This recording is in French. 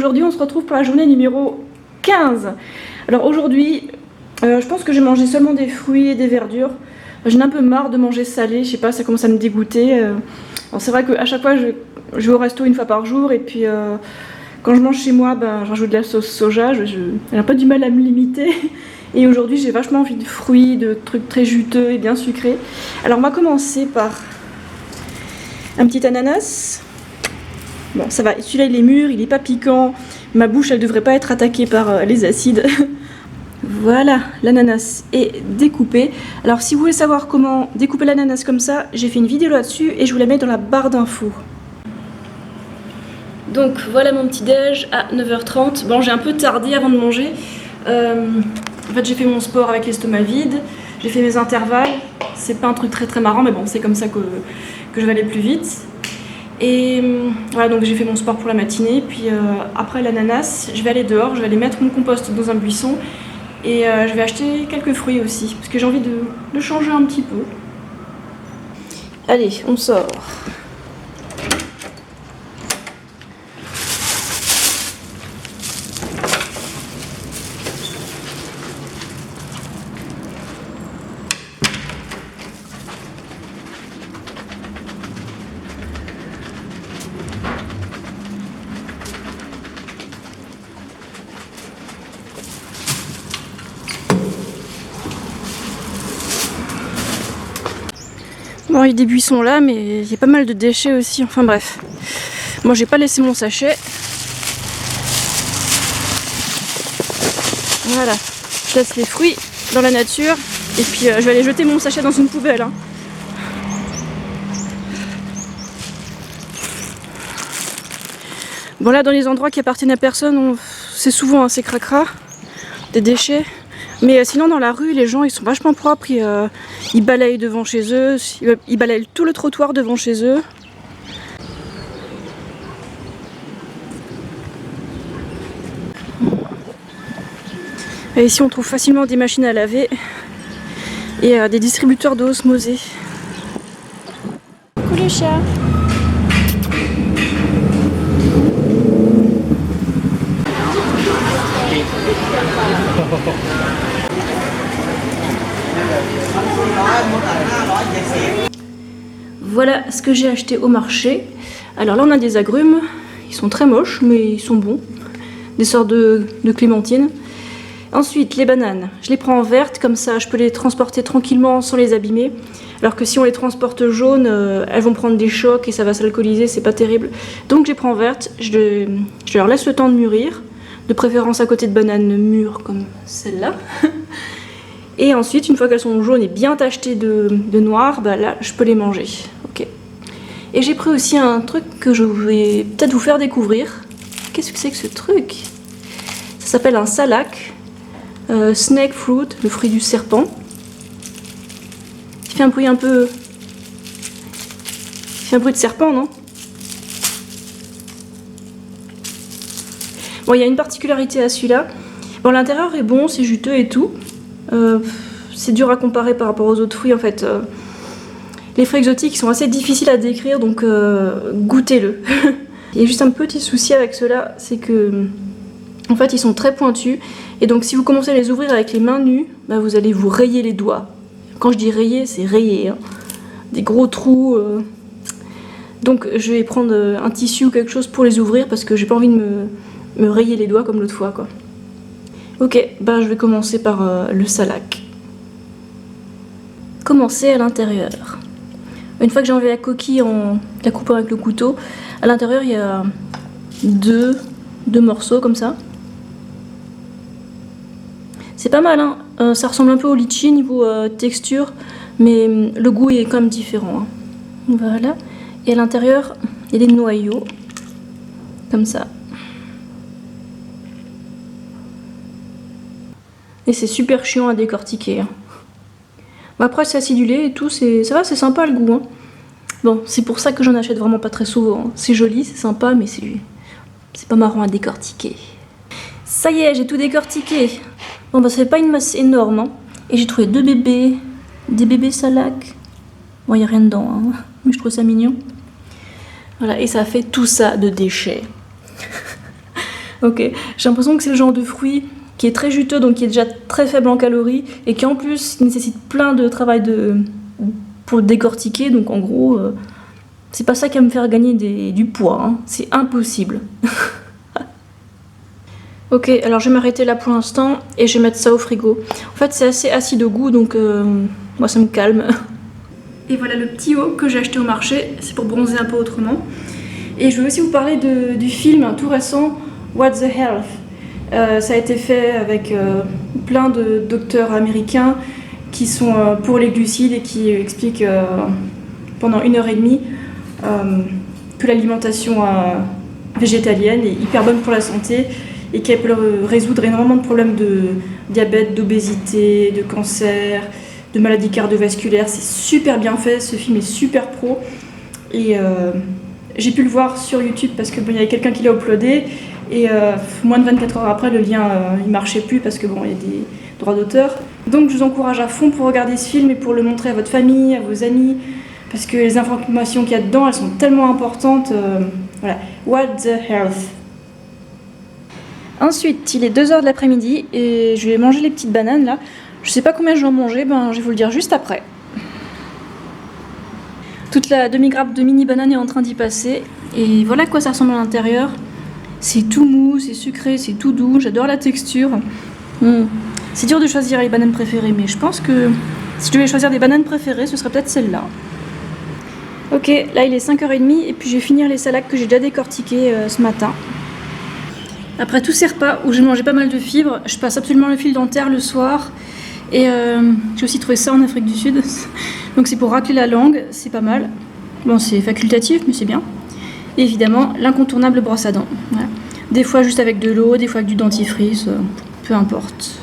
aujourd'hui on se retrouve pour la journée numéro 15. Alors aujourd'hui, je pense que j'ai mangé seulement des fruits et des verdures. J'en ai un peu marre de manger salé, je sais pas, ça commence à me dégoûter. Alors c'est vrai qu'à chaque fois je vais au resto une fois par jour et puis quand je mange chez moi, ben, je rajoute de la sauce soja, j'ai un peu du mal à me limiter. Et aujourd'hui j'ai vachement envie de fruits, de trucs très juteux et bien sucrés. Alors on va commencer par un petit ananas. Bon, ça va, celui-là il est mûr, il est pas piquant. Ma bouche elle devrait pas être attaquée par les acides. Voilà, l'ananas est découpé. Alors si vous voulez savoir comment découper l'ananas comme ça, j'ai fait une vidéo là-dessus et je vous la mets dans la barre d'infos. Donc voilà mon petit déj à 9h30. Bon, j'ai un peu tardé avant de manger. En fait j'ai fait mon sport avec l'estomac vide, j'ai fait mes intervalles. C'est pas un truc très marrant mais bon, c'est comme ça que je vais aller plus vite. Et voilà, donc j'ai fait mon sport pour la matinée, puis après l'ananas, je vais aller dehors, je vais aller mettre mon compost dans un buisson et je vais acheter quelques fruits aussi, parce que j'ai envie de changer un petit peu. Allez, on sort. Bon, il y a des buissons là, mais il y a pas mal de déchets aussi, enfin bref. Moi j'ai pas laissé mon sachet. Voilà, je laisse les fruits dans la nature, et puis je vais aller jeter mon sachet dans une poubelle. Hein. Bon là, dans les endroits qui appartiennent à personne, c'est souvent assez cracra, des déchets. Mais sinon dans la rue, les gens ils sont vachement propres, ils balayent devant chez eux, ils balayent tout le trottoir devant chez eux. Et ici on trouve facilement des machines à laver et des distributeurs d'eau osmosée. Coucou le chat. Voilà ce que j'ai acheté au marché. Alors là on a des agrumes, ils sont très moches mais ils sont bons. Des sortes de clémentines. Ensuite les bananes, je les prends en vertes, comme ça je peux les transporter tranquillement sans les abîmer. Alors que si on les transporte jaunes, elles vont prendre des chocs et ça va s'alcooliser, c'est pas terrible. Donc je les prends en vertes, je leur laisse le temps de mûrir. De préférence à côté de bananes mûres comme celle-là. Et ensuite, une fois qu'elles sont jaunes et bien tachetées de noir, bah là, je peux les manger. Okay. Et j'ai pris aussi un truc que je vais peut-être vous faire découvrir. Qu'est-ce que c'est que ce truc? Ça s'appelle un salac. Snake fruit, le fruit du serpent. Il fait un bruit un peu... Il fait un bruit de serpent, non? Bon, il y a une particularité à celui-là. Bon, l'intérieur est bon, c'est juteux et tout. C'est dur à comparer par rapport aux autres fruits en fait. Les fruits exotiques sont assez difficiles à décrire, donc goûtez-le. Il y a juste un petit souci avec ceux-là, c'est que en fait ils sont très pointus. Et donc si vous commencez à les ouvrir avec les mains nues, bah, vous allez vous rayer les doigts. Quand je dis rayer, c'est rayer. Hein. Des gros trous. Donc je vais prendre un tissu ou quelque chose pour les ouvrir parce que j'ai pas envie de me rayer les doigts comme l'autre fois quoi. Ok, bah je vais commencer par le salac. Commencer à l'intérieur. Une fois que j'ai enlevé la coquille en la coupant avec le couteau, à l'intérieur il y a deux morceaux comme ça. C'est pas mal, hein. Ça ressemble un peu au litchi niveau texture, mais le goût est quand même différent. Hein. Voilà. Et à l'intérieur, il y a des noyaux, comme ça. Et c'est super chiant à décortiquer. Hein. Bon, après c'est acidulé et tout, ça va, c'est sympa le goût. Hein. Bon, c'est pour ça que j'en achète vraiment pas très souvent. Hein. C'est joli, c'est sympa, mais c'est pas marrant à décortiquer. Ça y est, j'ai tout décortiqué. Bon bah ça fait pas une masse énorme. Hein. Et j'ai trouvé des bébés salac. Bon, il n'y a rien dedans, hein. Mais je trouve ça mignon. Voilà, et ça fait tout ça de déchets. Ok, j'ai l'impression que c'est le genre de fruit qui est très juteux, donc qui est déjà très faible en calories, et qui en plus nécessite plein de travail pour le décortiquer, donc en gros, c'est pas ça qui va me faire gagner du poids, hein. C'est impossible. Ok, alors je vais m'arrêter là pour l'instant, et je vais mettre ça au frigo. En fait, c'est assez acide au goût, donc moi ça me calme. Et voilà le petit haut que j'ai acheté au marché, c'est pour bronzer un peu autrement. Et je veux aussi vous parler du film tout récent, What the Health. Ça a été fait avec plein de docteurs américains qui sont pour les glucides et qui expliquent pendant 1h30 que l'alimentation végétalienne est hyper bonne pour la santé et qu'elle peut résoudre énormément de problèmes de diabète, d'obésité, de cancer, de maladies cardiovasculaires. C'est super bien fait, ce film est super pro. Et j'ai pu le voir sur YouTube parce qu'il y avait quelqu'un qui l'a uploadé. Et moins de 24 heures après, le lien il marchait plus parce que bon, il y a des droits d'auteur. Donc je vous encourage à fond pour regarder ce film et pour le montrer à votre famille, à vos amis, parce que les informations qu'il y a dedans, elles sont tellement importantes. Voilà, What the Health. Ensuite, il est 2h de l'après-midi et je vais manger les petites bananes là. Je sais pas combien je vais en manger, je vais vous le dire juste après. Toute la demi-grappe de mini banane est en train d'y passer et voilà à quoi ça ressemble à l'intérieur. C'est tout mou, c'est sucré, c'est tout doux, j'adore la texture. C'est dur de choisir les bananes préférées, mais je pense que si je devais choisir des bananes préférées, ce serait peut-être celle-là. Ok, là il est 5h30 et puis je vais finir les salades que j'ai déjà décortiquées ce matin. Après tous ces repas où j'ai mangé pas mal de fibres, je passe absolument le fil dentaire le soir. Et j'ai aussi trouvé ça en Afrique du Sud. Donc c'est pour racler la langue, c'est pas mal. Bon, c'est facultatif, mais c'est bien. Et évidemment, l'incontournable brosse à dents. Voilà. Des fois juste avec de l'eau, des fois avec du dentifrice, peu importe.